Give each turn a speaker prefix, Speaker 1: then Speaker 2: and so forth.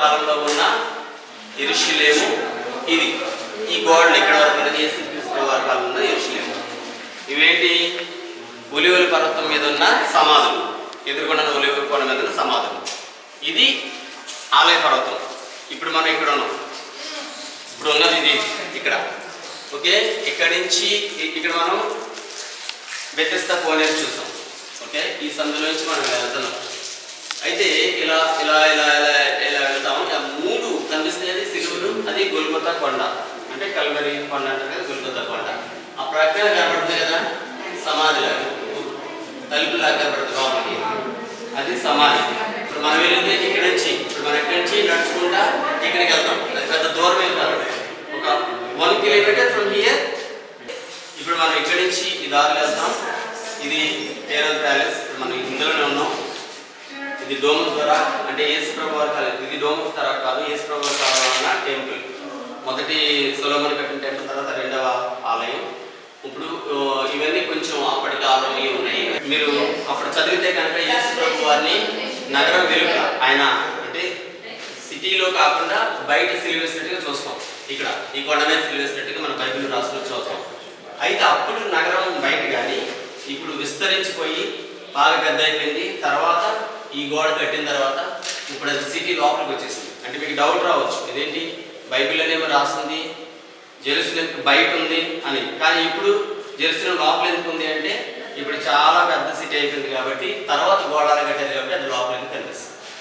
Speaker 1: కాలంలో ఉన్న యెరూషలేము ఇది. ఈ గోడలు ఇక్కడ వరకు ఉన్నది యేసుక్రీస్తు వారి కాలంలో ఉన్న యెరూషలేము. ఇవేంటి? ఒలీవల పర్వతం మీద ఉన్న సమాధులు, ఎదురుకొండ ఒలీవల కొండ మీద ఉన్న సమాధులు. ఇది ఆలయ పర్వతం. ఇప్పుడు మనం ఇక్కడ ఉన్నాం. ఇప్పుడు ఉన్నది ఇది ఇక్కడ. ఓకే, ఇక్కడి నుంచి ఇక్కడ మనం బెతెస్దా కోనేరు చూసాం. ఓకే, ఈ సందులో నుంచి మనం వెళ్తున్నాం. అయితే ఇలా ఇలా ఇలా ఇలా ఇలా వెళ్తాము. ఆ మూడు కనిపిస్తాయి సిలువులు. అది గొల్గొతా కొండ, అంటే కల్వరి కొండ అంటారు కదా, గొల్గొతా కొండ. ఆ ప్రక్కన కనబడుతుంది కదా సమాధి లాగా, తలుపు లాగా కనబడుతుంది లోపలికి, అది సమాధి. ఇప్పుడు మనం వెళ్ళింది ఇక్కడ నుంచి. ఇప్పుడు మనం ఇక్కడి నుంచి నడుచుకుంటా ఇక్కడికి వెళ్తాం. అది పెద్ద దూరం వెళ్తారు, ఒక 1 కిలోమీటర్ ఫ్రమ్ హియర్. ఇప్పుడు మనం ఇక్కడి నుంచి ఈ దారిలో వెళ్తాం. ఇది హేరోద్ ప్యాలెస్. మనం ఇందులోనే ఉన్నాం. ఇది డోమ్ ద్వారా, అంటే యేసుప్రభు వారి కాలం. ఇది డోమ్ ద్వారా కాదు, యేసుప్రభు వారి కాలం టెంపుల్. మొదటి సొలొమోను కట్టిన టెంపుల్, తర్వాత రెండవ ఆలయం. ఇప్పుడు ఇవన్నీ కొంచెం అప్పటి కాలం ఉన్నాయి. మీరు అప్పుడు చదివితే కనుక యేసుప్రభు వారిని నగరం వెలుపల, ఆయన అంటే సిటీలో కాకుండా బయట సిలివేసినట్టుగా చూస్తాం. ఇక్కడ ఈ కొండ మీద సిలివేసినట్టుగా మన బైబిల్ రాసుకొని చూస్తాం. అయితే అప్పుడు నగరం బయట కానీ ఇప్పుడు విస్తరించిపోయి బాగా పెద్ద అయిపోయింది. తర్వాత ఈ గోడ కట్టిన తర్వాత ఇప్పుడు అది సిటీ లోపలికి వచ్చేసింది. అంటే మీకు డౌట్ రావచ్చు, ఇదేంటి బైబిల్లోనేమో రాస్తుంది జెరూసలేం బయట ఉంది అని, కానీ ఇప్పుడు జెరూసలేం లోపల ఎందుకు ఉంది అంటే ఇప్పుడు చాలా పెద్ద సిటీ అయిపోయింది కాబట్టి తర్వాత గోడలు కట్టేది కాబట్టి అది లోపలికి కనిపిస్తుంది.